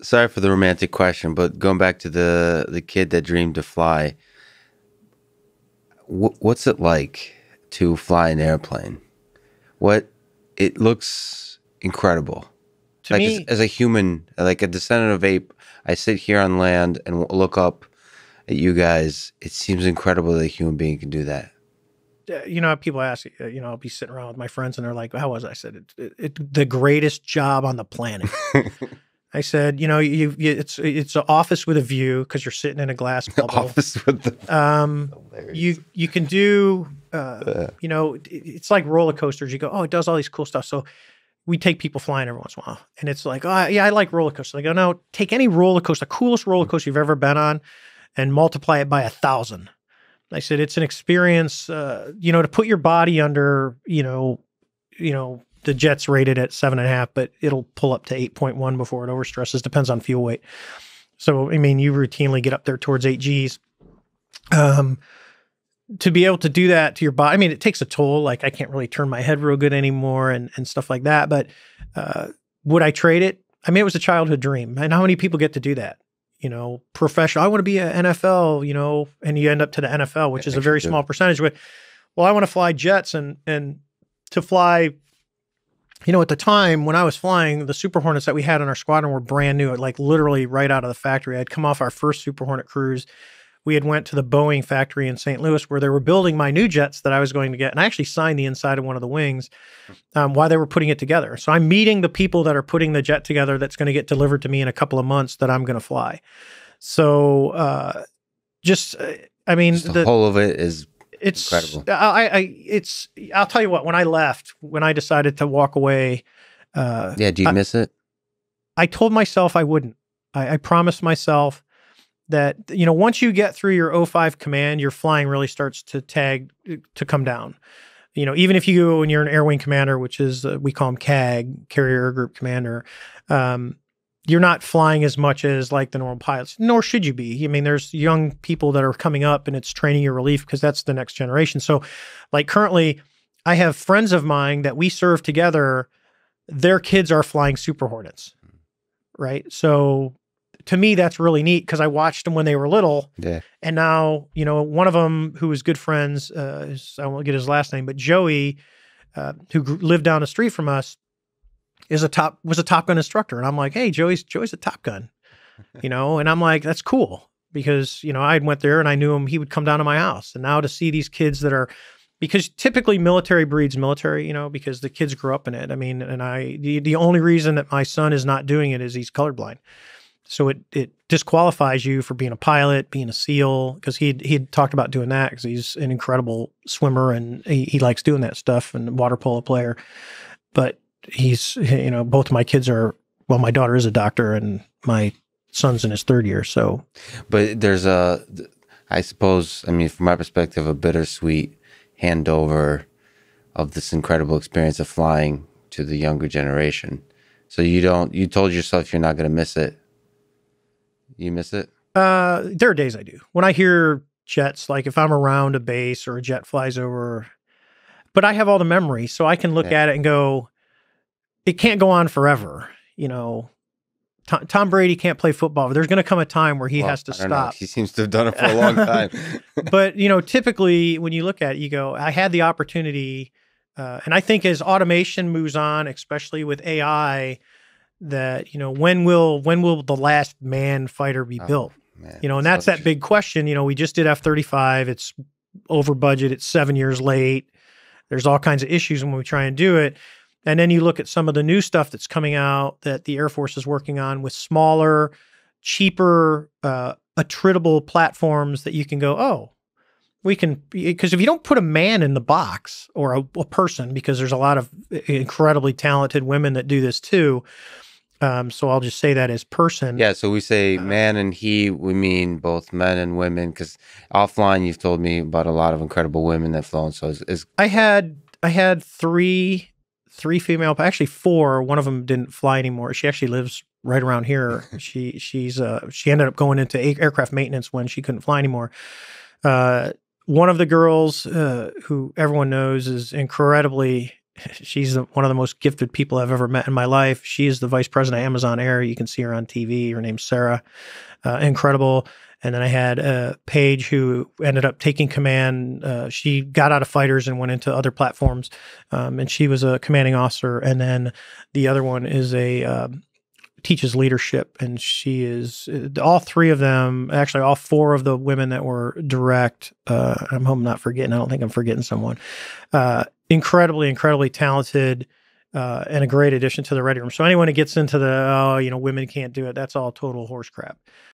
sorry for the romantic question, but going back to the kid that dreamed to fly, what's it like to fly an airplane? What it looks incredible. To Like me, as a human, like a descendant of ape, I sit here on land and look up at you guys. It seems incredible that a human being can do that. people ask, I'll be sitting around with my friends and they're like, "How was it?" I said, the greatest job on the planet." I said, it's an office with a view because you're sitting in a glass bubble. Office with the You can do, it's like roller coasters. You go, oh, it does all these cool stuff. So we take people flying every once in a while, and it's like, oh yeah, I like roller coasters. I go, no, take any roller coaster, the coolest roller coaster you've ever been on, and multiply it by 1,000. I said, it's an experience, to put your body under, the jet's rated at 7.5, but it'll pull up to 8.1 before it overstresses. Depends on fuel weight. So, I mean, you routinely get up there towards 8 Gs. To be able to do that to your body, I mean, it takes a toll. Like I can't really turn my head real good anymore and stuff like that. But would I trade it? I mean, it was a childhood dream. And how many people get to do that? Professional. I want to be an NFL, and you end up to the NFL, which is a very small percentage. But, well, I want to fly jets and to fly. At the time when I was flying, the Super Hornets that we had in our squadron were brand new, like literally right out of the factory. I'd come off our first Super Hornet cruise. We had went to the Boeing factory in St. Louis where they were building my new jets that I was going to get. And I actually signed the inside of one of the wings while they were putting it together. So I'm meeting the people that are putting the jet together that's going to get delivered to me in a couple of months that I'm going to fly. So the whole of it is incredible. I'll tell you what, when I decided to walk away. Do you miss it? I told myself I wouldn't. I promised myself that, once you get through your O5 command, your flying really starts to come down. Even if you go when you're an air wing commander, which is, we call them CAG, Carrier Air Group Commander, you're not flying as much as like the normal pilots, nor should you be. I mean, there's young people that are coming up and it's training your relief because that's the next generation. So like currently I have friends of mine that we serve together. Their kids are flying Super Hornets. Right. So to me, that's really neat because I watched them when they were little. Yeah. And now, one of them who was good friends, I won't get his last name, but Joey, who lived down the street from us, was a Top Gun instructor. And I'm like, hey, Joey's a Top Gun, and I'm like, that's cool because, I went there and I knew him. He would come down to my house. And now to see these kids that are, because typically military breeds military, because the kids grew up in it. I mean, and the only reason that my son is not doing it is he's colorblind. So it disqualifies you for being a pilot, being a SEAL, because he had talked about doing that because he's an incredible swimmer and he likes doing that stuff and water polo player. But he's, both of my kids my daughter is a doctor and my son's in his 3rd year. So, but there's I suppose, I mean, from my perspective, a bittersweet handover of this incredible experience of flying to the younger generation. So you told yourself you're not going to miss it. You miss it? There are days I do. When I hear jets, like if I'm around a base or a jet flies over, but I have all the memories, so I can look at it and go, it can't go on forever. Tom Brady can't play football, but there's going to come a time where he has to stop. He seems to have done it for a long time. But, typically when you look at it, you go, I had the opportunity. And I think as automation moves on, especially with AI, that, when will the last man fighter be built? Man, and that's that big question. We just did F-35. It's over budget. It's 7 years late. There's all kinds of issues when we try and do it. And then you look at some of the new stuff that's coming out that the Air Force is working on with smaller, cheaper, attritable platforms that you can go, oh, we can, because if you don't put a man in the box or a person, because there's a lot of incredibly talented women that do this too. So I'll just say that as person. Yeah. So we say man and he, we mean both men and women, because offline you've told me about a lot of incredible women that flown. So I had three female, actually 4. One of them didn't fly anymore. She actually lives right around here. She ended up going into aircraft maintenance when she couldn't fly anymore. One of the girls, who everyone knows is incredibly she's one of the most gifted people I've ever met in my life. She is the vice president of Amazon Air. You can see her on TV. Her name's Sarah. Incredible. And then I had Paige, who ended up taking command. She got out of fighters and went into other platforms, and she was a commanding officer. And then the other one is teaches leadership, and she is all three of them. Actually, all four of the women that were direct. I'm hoping I'm not forgetting. I don't think I'm forgetting someone. Incredibly talented. And a great addition to the Ready Room. So anyone who gets into the, women can't do it, that's all total horse crap.